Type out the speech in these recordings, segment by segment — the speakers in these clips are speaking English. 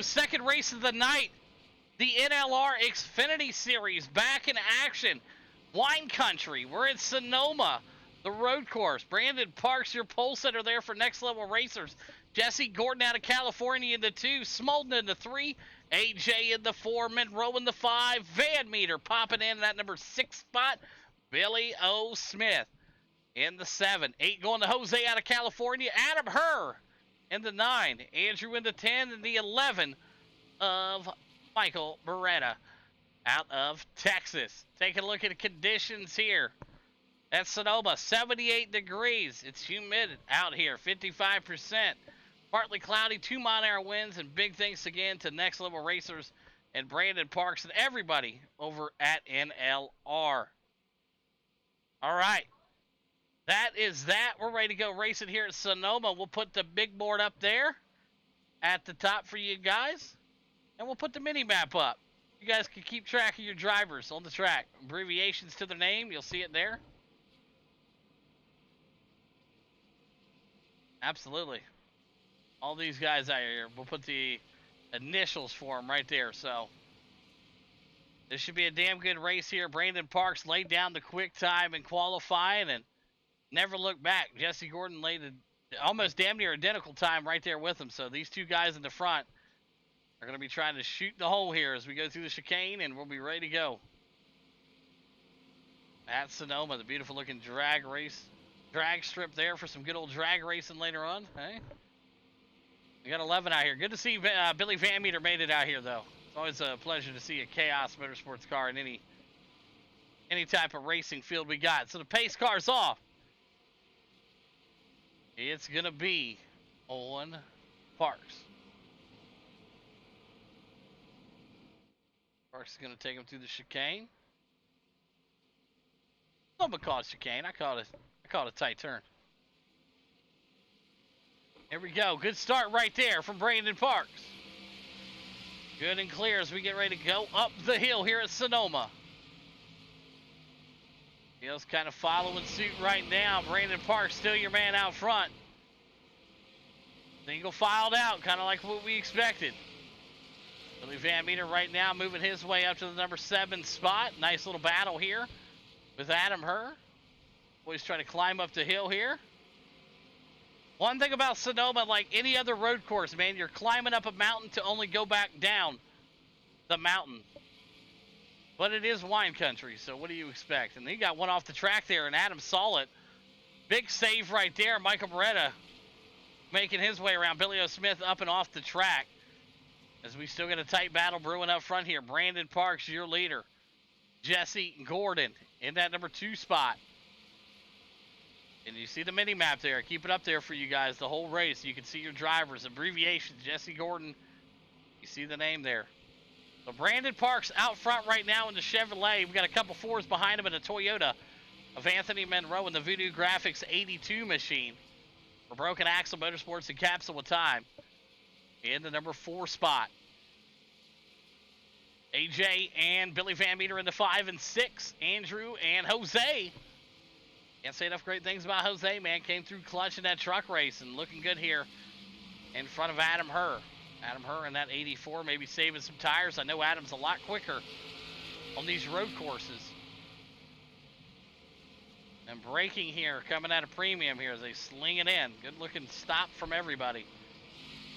go. Second race of the night. The NLR Xfinity Series back in action. Wine Country. We're in Sonoma, the road course. Brandon Parks, your pole setter there for Next Level Racers. Jesse Gordon out of California in the 2. Smolden in the 3. AJ in the 4. Monroe in the 5. Van Meter popping in that number 6 spot. Billy O. Smith in the 7. 8 going to Jose out of California. Adam Herr in the 9. Andrew in the 10. And the 11 of Michael Beretta out of Texas. Taking a look at the conditions here. That's Sonoma, 78 degrees. It's humid out here, 55%. Partly cloudy, 2-mile-an-hour winds, and big thanks again to Next Level Racers and Brandon Parks and everybody over at NLR. All right. That is that. We're ready to go racing here at Sonoma. We'll put the big board up there at the top for you guys. And we'll put the mini map up. You guys can keep track of your drivers on the track. Abbreviations to their name. You'll see it there. Absolutely. All these guys out here. We'll put the initials for them right there. So this should be a damn good race here. Brandon Parks laid down the quick time in qualifying and never looked back. Jesse Gordon laid almost damn near identical time right there with him. So these two guys in the front are going to be trying to shoot the hole here as we go through the chicane, and we'll be ready to go. At Sonoma, the beautiful looking drag strip there for some good old drag racing later on. Hey, we got 11 out here. Good to see Billy Van Meter made it out here, though. It's always a pleasure to see a Chaos Motorsports car in any type of racing field we got. So the pace car's off. It's going to be on Parks. Parks is going to take him through the chicane. I'm going to call it chicane. I call it a tight turn. Here we go. Good start right there from Brandon Parks. Good and clear as we get ready to go up the hill here at Sonoma. Hill's kind of following suit right now. Brandon Parks still your man out front. Single filed out, kind of like what we expected. Billy Van Meter right now moving his way up to the number 7 spot. Nice little battle here with Adam Herr. Boys trying to climb up the hill here. One thing about Sonoma, like any other road course, man, you're climbing up a mountain to only go back down the mountain. But it is wine country, so what do you expect? And he got one off the track there, and Adam saw it. Big save right there. Michael Beretta making his way around. Billy O. Smith up and off the track. As we still get a tight battle brewing up front here. Brandon Parks, your leader. Jesse Gordon in that number 2 spot. And you see the mini map there. Keep it up there for you guys the whole race. You can see your drivers. Abbreviations. Jesse Gordon. You see the name there. So Brandon Parks out front right now in the Chevrolet. We've got a couple 4s behind him in a Toyota of Anthony Monroe in the Voodoo Graphics 82 machine. For Broken Axle Motorsports and Capsule with Time. In the number 4 spot. AJ and Billy Van Meter in the 5 and 6. Andrew and Jose. Can't say enough great things about Jose, man. Came through clutch in that truck race and looking good here in front of Adam Herr. Adam Herr in that 84, maybe saving some tires. I know Adam's a lot quicker on these road courses. And braking here, coming out of premium here as they sling it in. Good looking stop from everybody.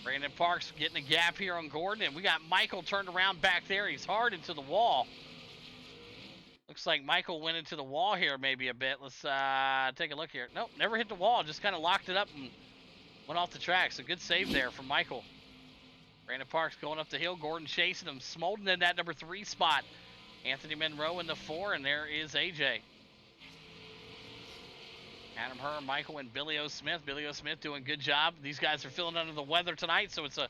Brandon Parks getting a gap here on Gordon, and we got Michael turned around back there. He's hard into the wall. Looks like Michael went into the wall here maybe a bit. Let's take a look here. Nope, never hit the wall. Just kind of locked it up and went off the track. So good save there from Michael. Brandon Parks going up the hill. Gordon chasing him. Smolden in that number 3 spot. Anthony Monroe in the 4, and there is AJ. Adam Herr, Michael, and Billy O. Smith. Billy O. Smith doing a good job. These guys are feeling under the weather tonight, so it's a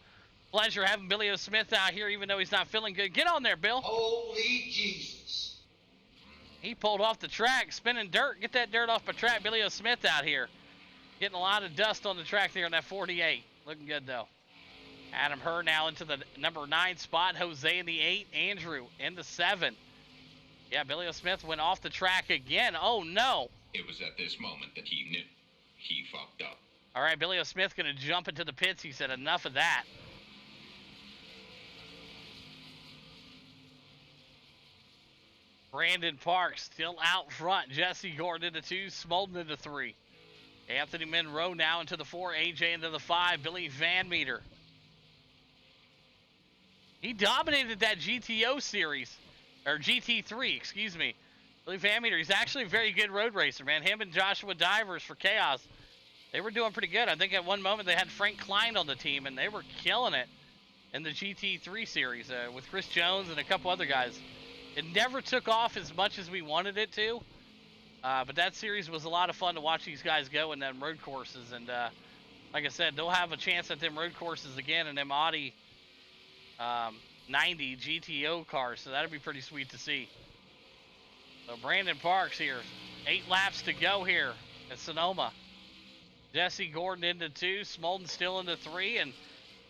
pleasure having Billy O. Smith out here, even though he's not feeling good. Get on there, Bill. Holy Jesus. He pulled off the track, spinning dirt. Get that dirt off my track. Billy O. Smith out here. Getting a lot of dust on the track there on that 48. Looking good, though. Adam Herr now into the number 9 spot. Jose in the 8. Andrew in the 7. Yeah, Billy O. Smith went off the track again. Oh, no. It was at this moment that he knew. He fucked up. All right, Billy O. Smith going to jump into the pits. He said, enough of that. Brandon Parks still out front. Jesse Gordon into 2, Smolden into 3. Anthony Monroe now into the 4, AJ into the 5, Billy Van Meter. He dominated that GTO series, or GT3, excuse me. Billy Van Meter, he's actually a very good road racer, man. Him and Joshua Divers for Chaos, they were doing pretty good. I think at one moment they had Frank Klein on the team, and they were killing it in the GT3 series with Chris Jones and a couple other guys. It never took off as much as we wanted it to, but that series was a lot of fun to watch these guys go in them road courses. And like I said, they'll have a chance at them road courses again in them Audi 90 GTO cars, so that'll be pretty sweet to see. So Brandon Parks here, 8 laps to go here at Sonoma. Jesse Gordon into 2, Smolden still into 3, and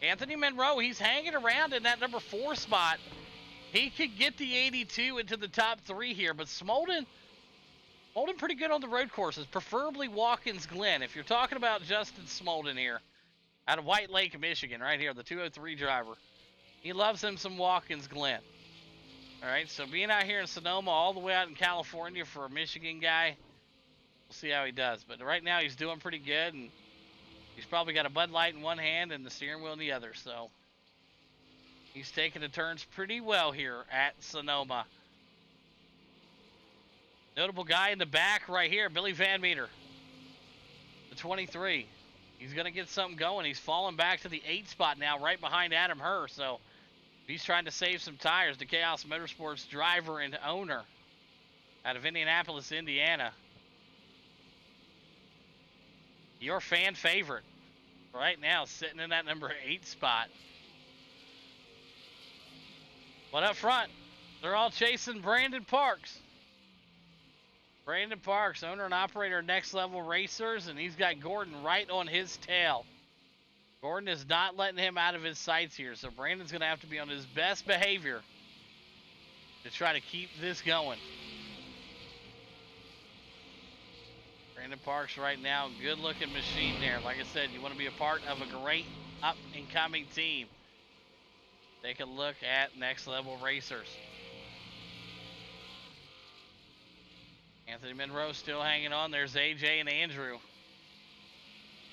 Anthony Monroe, he's hanging around in that number 4 spot. He could get the 82 into the top 3 here, but Smolden pretty good on the road courses, preferably Watkins Glen. If you're talking about Justin Smolden here, out of White Lake, Michigan, right here, the 203 driver. He loves him some Watkins Glen. All right, so being out here in Sonoma, all the way out in California for a Michigan guy, we'll see how he does. But right now he's doing pretty good, and he's probably got a Bud Light in one hand and the steering wheel in the other, so he's taking the turns pretty well here at Sonoma. Notable guy in the back right here, Billy Van Meter, the 23. He's going to get something going. He's falling back to the 8 spot now, right behind Adam Herr, so he's trying to save some tires. The Chaos Motorsports driver and owner out of Indianapolis, Indiana. Your fan favorite right now, sitting in that number 8 spot. But up front, they're all chasing Brandon Parks. Brandon Parks, owner and operator of Next Level Racers, and he's got Gordon right on his tail. Gordon is not letting him out of his sights here, so Brandon's going to have to be on his best behavior to try to keep this going. Brandon Parks right now, good-looking machine there. Like I said, you want to be a part of a great up-and-coming team. Take a look at Next Level Racers. Anthony Monroe still hanging on. There's AJ and Andrew.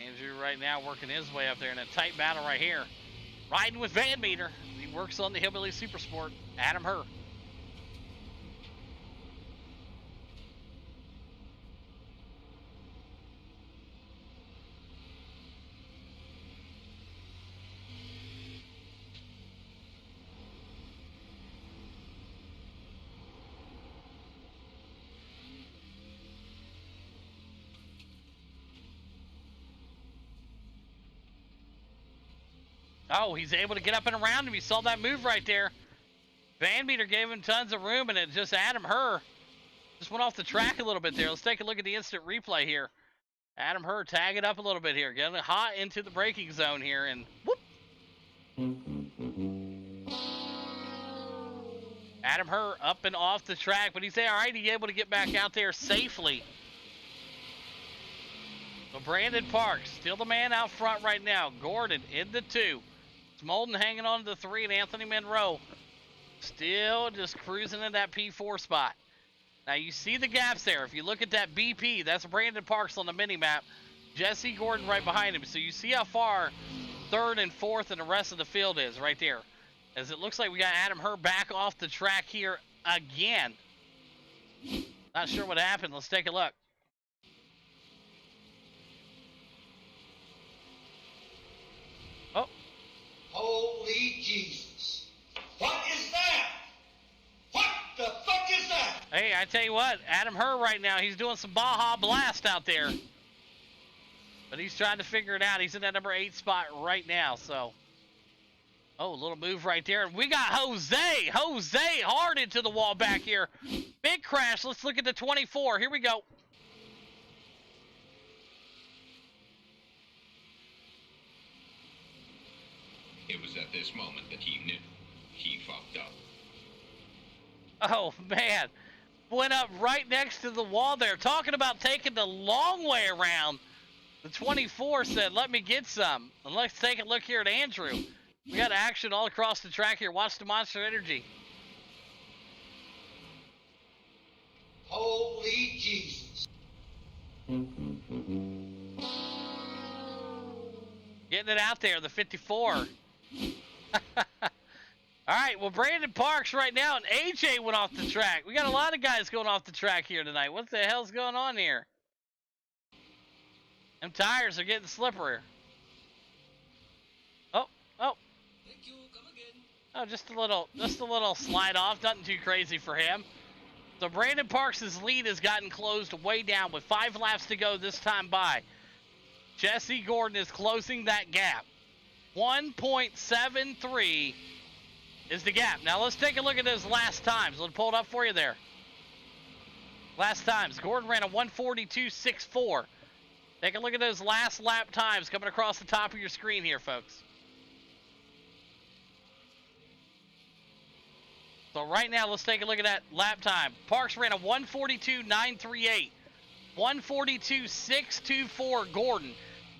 Andrew right now working his way up there in a tight battle right here. Riding with Van Meter. He works on the Hillbilly Supersport. Adam Herr. Oh, he's able to get up and around him. You saw that move right there. Van Meter gave him tons of room, and it just Adam Herr just went off the track a little bit there. Let's take a look at the instant replay here. Adam Herr tagging up a little bit here. Getting hot into the braking zone here, and whoop. Adam Herr up and off the track, but he's all right. He's able to get back out there safely. So Brandon Parks, still the man out front right now. Gordon in the 2. Smolden hanging on to the 3, and Anthony Monroe still just cruising in that P4 spot. Now you see the gaps there. If you look at that BP, that's Brandon Parks on the mini-map. Jesse Gordon right behind him. So you see how far 3rd and 4th and the rest of the field is right there. As it looks like we got Adam Herr back off the track here again. Not sure what happened. Let's take a look. Oh. Holy Jesus. What is that? What the fuck is that? Hey, I tell you what, Adam Herr right now, he's doing some Baja Blast out there. But he's trying to figure it out. He's in that number 8 spot right now, so. Oh, a little move right there. We got Jose hard into the wall back here. Big crash. Let's look at the 24. Here we go. It was at this moment that he knew he fucked up. Oh, man. Went up right next to the wall there. Talking about taking the long way around. The 24 said, let me get some. And let's take a look here at Andrew. We got action all across the track here. Watch the Monster Energy. Holy Jesus. Getting it out there, the 54. All right, well, Brandon Parks right now, and AJ went off the track. We got a lot of guys going off the track here tonight. What the hell's going on here? Them tires are getting slipperier. Oh. Oh, just a little slide off. Nothing too crazy for him. So Brandon Parks' lead has gotten closed way down with 5 laps to go this time by. Jesse Gordon is closing that gap. 1.73 is the gap. Now let's take a look at those last times. Let's pull it up for you there. Last times, Gordon ran a 1:42.64. Take a look at those last lap times coming across the top of your screen here, folks. So right now, let's take a look at that lap time. Parks ran a 1:42.938. 1:42.624 Gordon.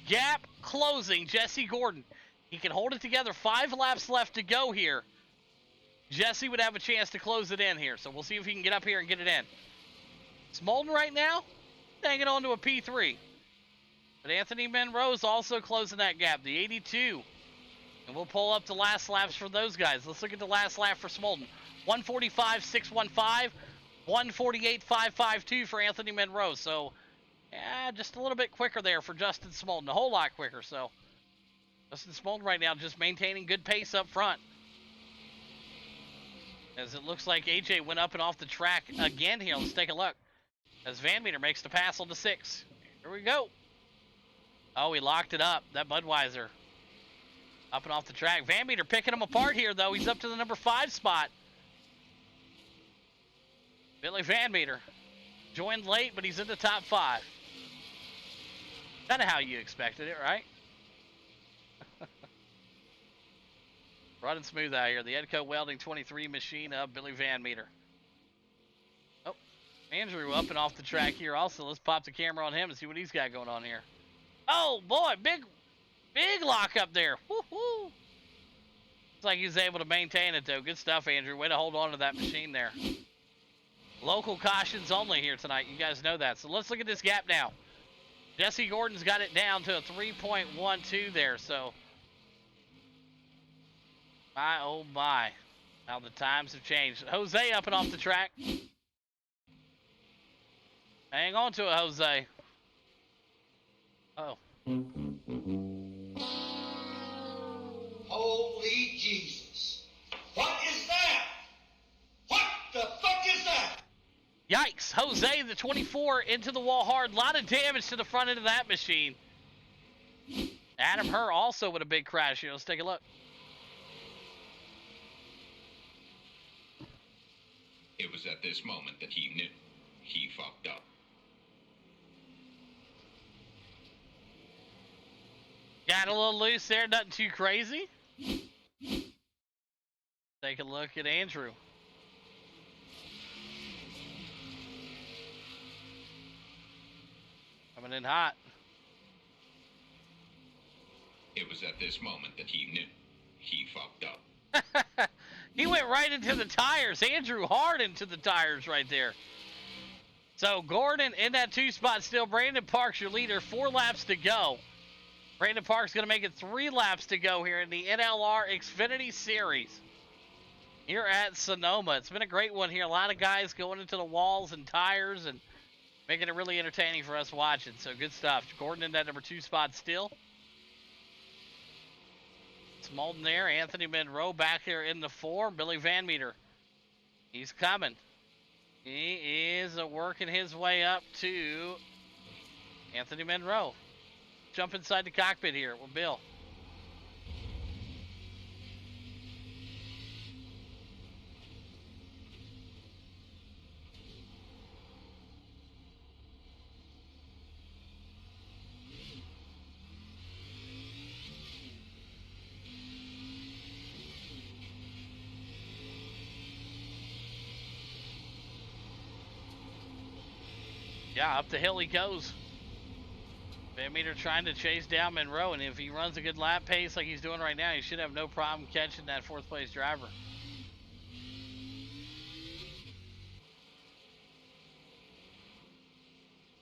Gap closing, Jesse Gordon. He can hold it together. 5 laps left to go here. Jesse would have a chance to close it in here. So we'll see if he can get up here and get it in. Smolden right now, hanging on to a P3. But Anthony Monroe's also closing that gap, the 82. And we'll pull up the last laps for those guys. Let's look at the last lap for Smolden. 1:45.615, 1:48.552 for Anthony Monroe. So, yeah, just a little bit quicker there for Justin Smolden. A whole lot quicker. So, Justin Smolden right now just maintaining good pace up front. As it looks like AJ went up and off the track again here. Let's take a look. As Van Meter makes the pass on the 6. Here we go. Oh, he locked it up. That Budweiser. Up and off the track. Van Meter picking him apart here, though. He's up to the number 5 spot. Billy Van Meter. Joined late, but he's in the top 5. Kind of how you expected it, right? Running smooth out here. The Edco Welding 23 machine of Billy Van Meter. Oh, Andrew up and off the track here also. Let's pop the camera on him and see what he's got going on here. Oh, boy. Big lock up there. Woo-hoo. Looks like he's able to maintain it, though. Good stuff, Andrew. Way to hold on to that machine there. Local cautions only here tonight. You guys know that. So let's look at this gap now. Jesse Gordon's got it down to a 3.12 there. So, my, oh, my. How the times have changed. Jose up and off the track. Hang on to it, Jose. Oh. Holy Jesus. What is that? What the fuck is that? Yikes. Jose, the 24, into the wall hard. A lot of damage to the front end of that machine. Adam Herr also with a big crash here. Let's take a look. It was at this moment that he knew he fucked up. Got a little loose there, nothing too crazy. Take a look at Andrew. Coming in hot. It was at this moment that he knew he fucked up. He went right into the tires. Andrew hard into the tires right there. So Gordon in that 2 spot still. Brandon Parks, your leader. 4 laps to go. Brandon Parks going to make it 3 laps to go here in the NLR Xfinity Series here at Sonoma. It's been a great one here. A lot of guys going into the walls and tires and making it really entertaining for us watching. So good stuff. Gordon in that number 2 spot still. Smolden there. Anthony Monroe back there in the 4. Billy Van Meter. He's coming. He is working his way up to Anthony Monroe. Jump inside the cockpit here with Bill. Yeah, up the hill he goes. Van Meter trying to chase down Monroe, and if he runs a good lap pace like he's doing right now, he should have no problem catching that 4th place driver.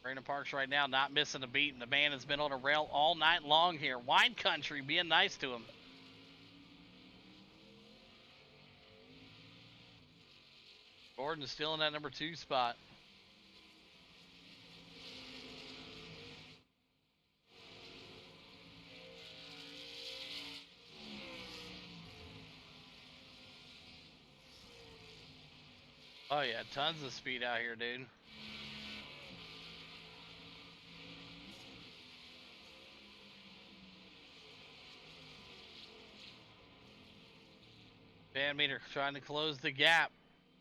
Brandon Parks right now not missing a beat, and the man has been on a rail all night long here. Wine Country being nice to him. Gordon's still in that number 2 spot. Oh yeah, tons of speed out here, dude. Van Meter trying to close the gap.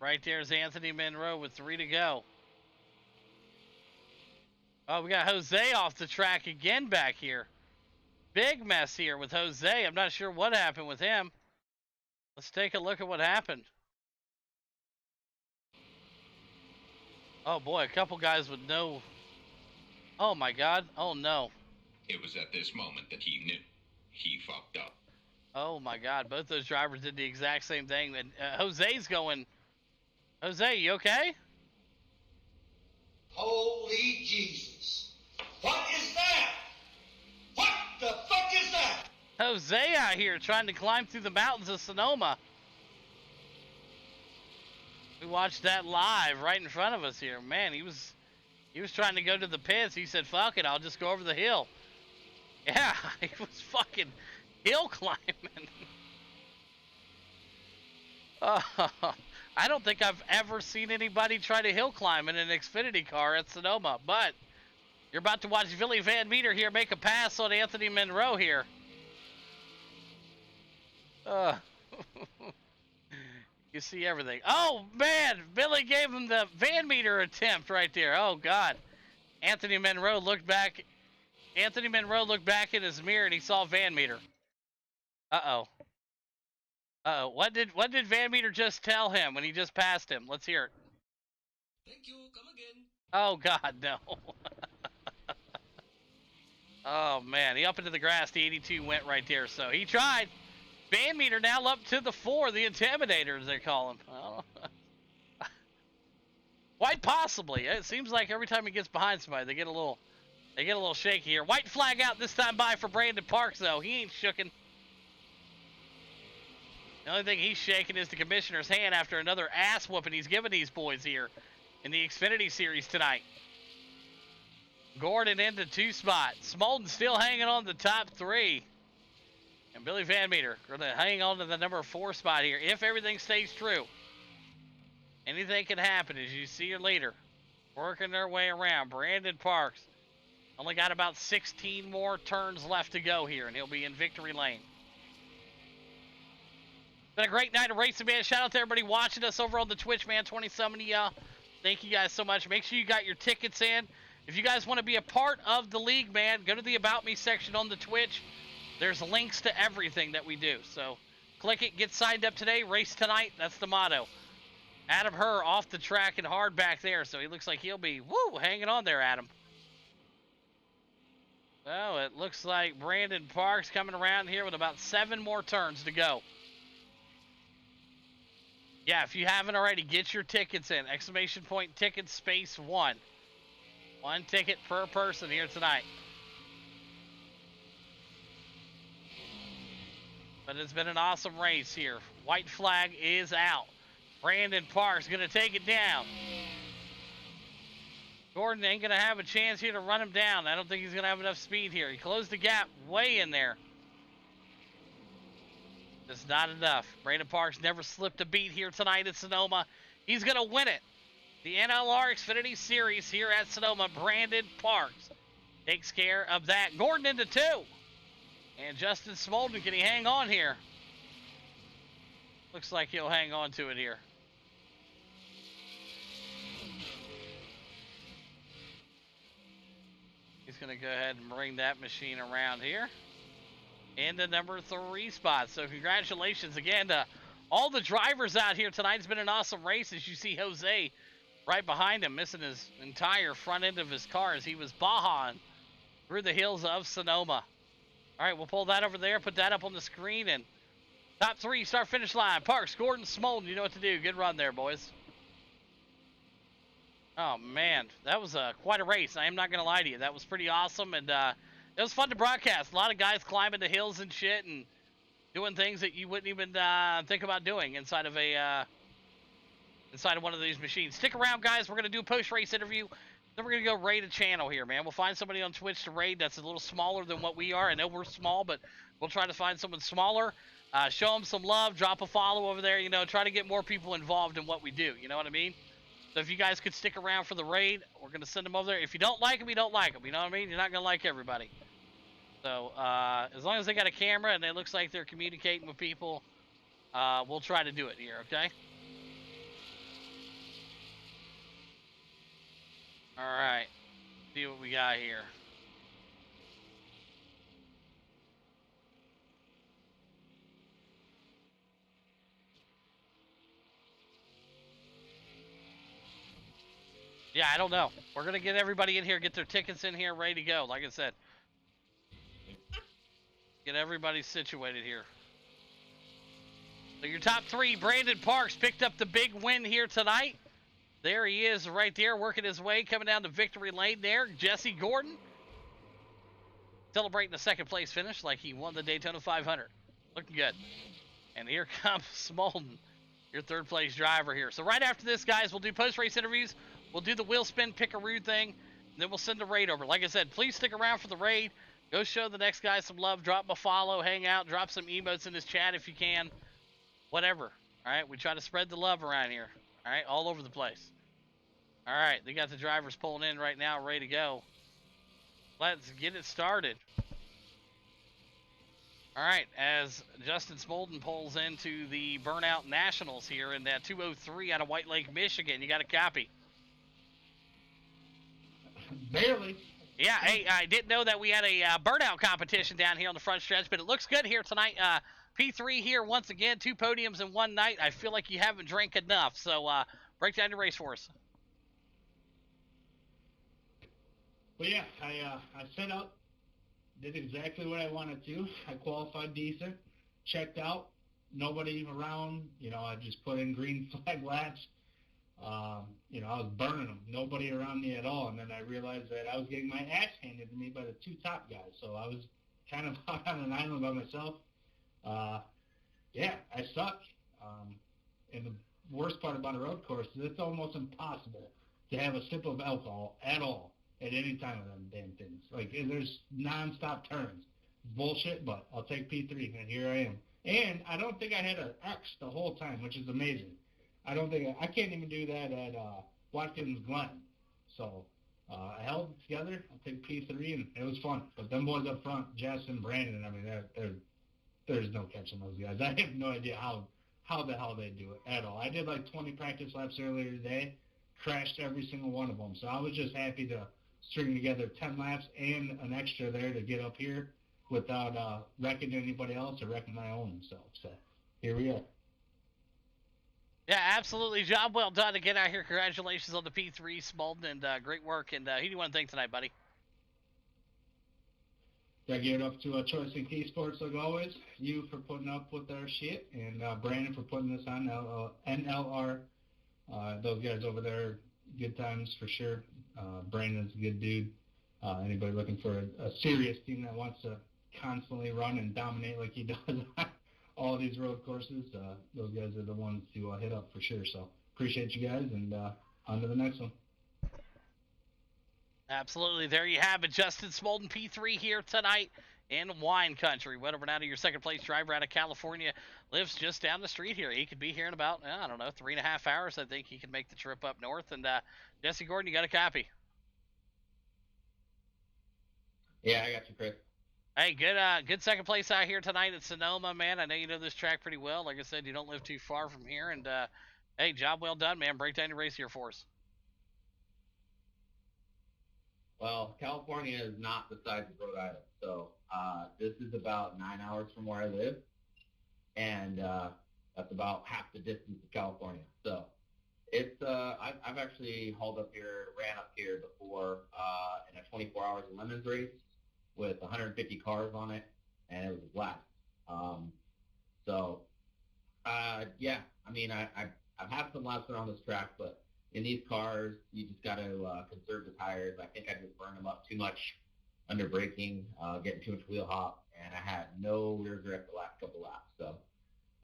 Right there's Anthony Monroe with 3 to go. Oh, we got Jose off the track again back here. Big mess here with Jose. I'm not sure what happened with him. Let's take a look at what happened. Oh boy, a couple guys with no... Oh my God, oh no. It was at this moment that he knew. He fucked up. Oh my God, both those drivers did the exact same thing. And Jose's going... Jose, you okay? Holy Jesus. What is that? What the fuck is that? Jose out here trying to climb through the mountains of Sonoma. We watched that live right in front of us here. Man, he was trying to go to the pits. He said, fuck it, I'll just go over the hill. Yeah, he was fucking hill climbing. I don't think I've ever seen anybody try to hill climb in an Xfinity car at Sonoma, but you're about to watch Billy Van Meter here make a pass on Anthony Monroe here. You see everything. Oh man, Billy gave him the Van Meter attempt right there. Oh God. Anthony Monroe looked back in his mirror and he saw Van Meter. Uh-oh. Uh-oh. What did Van Meter just tell him when he just passed him? Let's hear it. Thank you. Come again. Oh God, no. Oh man, he up into the grass. The 82 went right there. So he tried. Van Meter now up to the 4, the Intimidator, as they call him. Oh. Quite possibly. It seems like every time he gets behind somebody, they get a little shaky here. White flag out this time by for Brandon Parks, though. He ain't shooken. The only thing he's shaking is the commissioner's hand after another ass whooping he's giving these boys here in the Xfinity Series tonight. Gordon into 2 spot. Smolden still hanging on the top 3. And Billy Van Meter going to hang on to the number 4 spot here. If everything stays true, anything can happen as you see your leader working their way around. Brandon Parks only got about 16 more turns left to go here, and he'll be in victory lane. Been a great night of racing, man. Shout out to everybody watching us over on the Twitch, man. 20-some of y'all. Thank you guys so much. Make sure you got your tickets in. If you guys want to be a part of the league, man, go to the About Me section on the Twitch. There's links to everything that we do. So click it, get signed up today, race tonight. That's the motto. Adam Herr off the track and hard back there. So he looks like he'll be, hanging on there, Adam. So it looks like Brandon Parks coming around here with about 7 more turns to go. Yeah, if you haven't already, get your tickets in. Exclamation point ticket space 1. 1 ticket per person here tonight. But it's been an awesome race here. White flag is out. Brandon Parks going to take it down. Gordon ain't going to have a chance here to run him down. I don't think he's going to have enough speed here. He closed the gap way in there. Just not enough. Brandon Parks never slipped a beat here tonight at Sonoma. He's going to win it. The NLR Xfinity Series here at Sonoma. Brandon Parks takes care of that. Gordon into 2. And Justin Smolden, can he hang on here? Looks like he'll hang on to it here. He's going to go ahead and bring that machine around here. In the number 3 spot. So congratulations again to all the drivers out here tonight. It's been an awesome race as you see Jose right behind him, missing his entire front end of his car as he was bajaing through the hills of Sonoma. All right, we'll pull that over there, put that up on the screen, and top 3 start finish line. Parks, Gordon, Smolden, you know what to do. Good run there, boys. Oh man, that was quite a race. I am not gonna lie to you. That was pretty awesome, and it was fun to broadcast. A lot of guys climbing the hills and shit, and doing things that you wouldn't even think about doing inside of one of these machines. Stick around, guys. We're gonna do a post-race interview. Then we're gonna go raid a channel here, man. We'll find somebody on Twitch to raid that's a little smaller than what we are. I know we're small, but we'll try to find someone smaller. Show them some love. Drop a follow over there. You know, try to get more people involved in what we do. You know what I mean? So if you guys could stick around for the raid, we're going to send them over there. If you don't like them, you don't like them. You know what I mean? You're not going to like everybody. So as long as they got a camera and it looks like they're communicating with people, we'll try to do it here, okay? All right. See what we got here. Yeah, I don't know. We're going to get everybody in here, get their tickets in here, ready to go. Like I said, get everybody situated here. So your top three, Brandon Parks picked up the big win here tonight. There he is right there, working his way, coming down to victory lane there. Jesse Gordon celebrating the second place finish like he won the Daytona 500. Looking good. And here comes Smolden, your third place driver here. So right after this, guys, we'll do post-race interviews. We'll do the wheel spin pickaroo thing. And then we'll send the raid over. Like I said, please stick around for the raid. Go show the next guy some love. Drop him a follow, hang out, drop some emotes in his chat if you can. Whatever. All right, we try to spread the love around here. All right, all over the place. All right, they got the drivers pulling in right now, ready to go. Let's get it started. All right, as Justin Smolden pulls into the Burnout Nationals here in that 203 out of White Lake, Michigan. You got a copy? Barely. Yeah, hey, I didn't know that we had a burnout competition down here on the front stretch, but it looks good here tonight. P3 here once again, 2 podiums in one night. I feel like you haven't drank enough, so break down your race for us. Well, yeah, I set up, did exactly what I wanted to. I qualified decent, checked out, nobody around. You know, I just put in green flag laps. You know, I was burning them, nobody around me at all. And then I realized that I was getting my ass handed to me by the 2 top guys. So I was kind of out on an island by myself. Yeah, I suck. And the worst part about a road course is it's almost impossible to have a sip of alcohol at all at any time of them damn things. Like, there's nonstop turns. Bullshit, but I'll take P3, and here I am. And I don't think I had an X the whole time, which is amazing. I can't even do that at Watkins Glen. So I held it together. I'll take P3, and it was fun. But them boys up front, Jess and Brandon, I mean, there's no catching those guys. I have no idea how the hell they do it at all. I did like 20 practice laps earlier today, crashed every single one of them. So I was just happy to string together 10 laps and an extra there to get up here without wrecking anybody else or wrecking my own self. So here we are. Yeah, absolutely. Job well done to get out here. Congratulations on the P3, Smolden, and great work. And who do you want to thank tonight, buddy? I give it up to Choice and Key Sports, like always. You for putting up with our shit, and Brandon for putting this on NLR. Those guys over there, good times for sure. Brandon's a good dude. Anybody looking for a serious team that wants to constantly run and dominate like he does all these road courses, those guys are the ones to hit up for sure. So appreciate you guys, and on to the next one. Absolutely. There you have it. Justin Smolden, P3 here tonight in wine country. Went over now to your second place driver out of California. Lives just down the street here. He could be here in about, I don't know, 3.5 hours. I think he can make the trip up north. And Jesse Gordon, you got a copy? Yeah, I got you, Chris. Hey, good second place out here tonight at Sonoma, man. I know you know this track pretty well. Like I said, you don't live too far from here. And, hey, job well done, man. Break down your race here for us. Well, California is not the size of Rhode Island, so this is about 9 hours from where I live, and that's about half the distance of California. So it's I've actually hauled up here, ran up here before in a 24 hours of lemons race with 150 cars on it, and it was a blast. Yeah, I mean I've had some laps around this track, but in these cars, you just got to conserve the tires. I think I just burned them up too much under braking, getting too much wheel hop, and I had no rear grip the last couple laps. So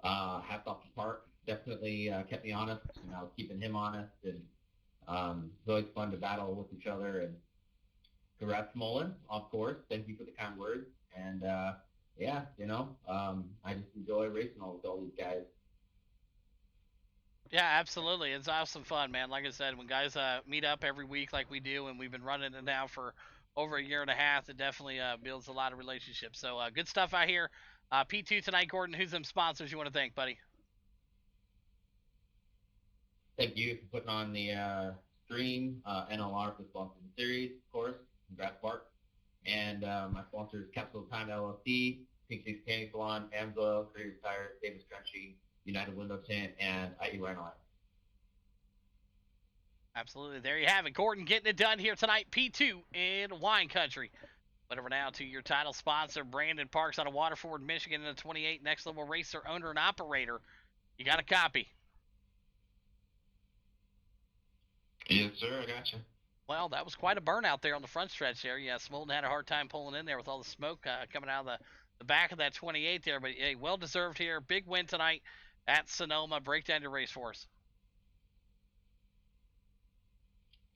hats off to Park. Definitely kept me honest, and I was keeping him honest. And it's always fun to battle with each other. And congrats, Mullen, of course. Thank you for the kind words. And yeah, I just enjoy racing with all these guys. Yeah, absolutely. It's awesome fun, man. Like I said, when guys meet up every week like we do, and we've been running it now for over a year and a half, it definitely builds a lot of relationships. So good stuff out here. P2 tonight, Gordon. Who's them sponsors you want to thank, buddy? Thank you for putting on the stream, NLR for sponsoring the series, of course. Congrats, Bart. And my sponsors, Capsule Time LLC, Pink Six Tanning Salon, Amsoil, Creative Tires, Davis Trenchy, United Window Tint, and IE Rhino. Absolutely. There you have it. Gordon getting it done here tonight. P2 in Wine Country. But over now to your title sponsor, Brandon Parks out of Waterford, Michigan, in the 28 Next Level Racer, owner and operator. You got a copy? Yes, sir. I got you. Well, that was quite a burnout there on the front stretch there. Yeah, Smolden had a hard time pulling in there with all the smoke coming out of the back of that 28 there. But hey, well deserved here. Big win tonight at Sonoma. Break down your race for us.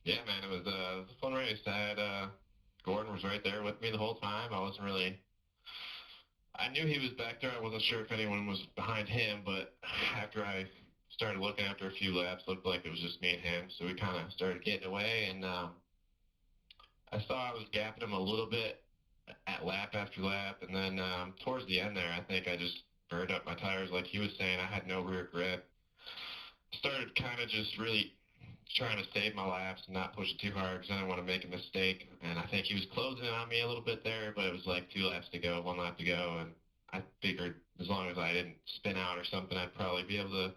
Yeah, man, it was a fun race. I had Gordon was right there with me the whole time. I knew he was back there. I wasn't sure if anyone was behind him, but after I started looking after a few laps, looked like it was just me and him. So we kind of started getting away, and I saw I was gapping him a little bit at lap after lap, and then towards the end there, I think I just burned up my tires like he was saying. I had no rear grip. Started kind of just really trying to save my laps and not push it too hard because I didn't want to make a mistake. And I think he was closing in on me a little bit there, but it was like 2 laps to go, 1 lap to go, and I figured as long as I didn't spin out or something, I'd probably be able to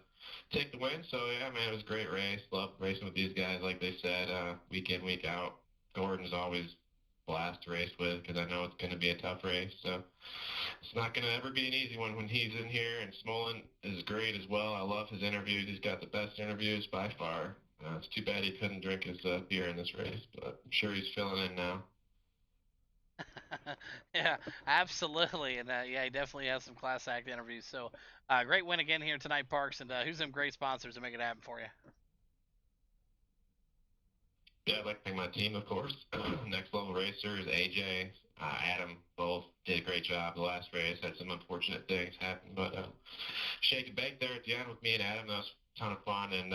take the win. So yeah, man, it was a great race. Love racing with these guys, like they said, week in, week out. Gordon's always a blast to race with because I know it's going to be a tough race. So it's not going to ever be an easy one when he's in here. And Smolin is great as well. I love his interviews. He's got the best interviews by far. It's too bad he couldn't drink his beer in this race, but I'm sure he's filling in now. Yeah, absolutely. And yeah, he definitely has some class act interviews. So great win again here tonight, Parks. And who's them great sponsors to make it happen for you? Yeah, I'd like to thank my team, of course. Next Level Racers, AJ, Adam, both did a great job the last race. Had some unfortunate things happen, but shake and bake there at the end with me and Adam. That was a ton of fun. And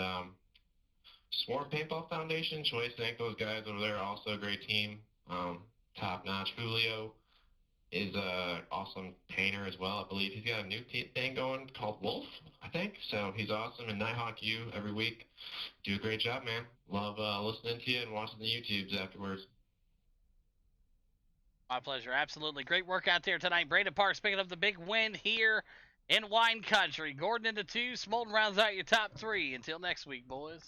Swarm Paintball Foundation, Choice, thank those guys over there. Also a great team. Top notch. Julio is a awesome painter as well. I believe he's got a new thing going called Wolf, I think. So he's awesome. And Nighthawk, you every week do a great job, man. Love listening to you and watching the YouTubes afterwards. My pleasure. Absolutely. Great work out there tonight. Brandon Parks picking up the big win here in Wine Country. Gordon into 2. Smolden rounds out your top 3. Until next week, boys.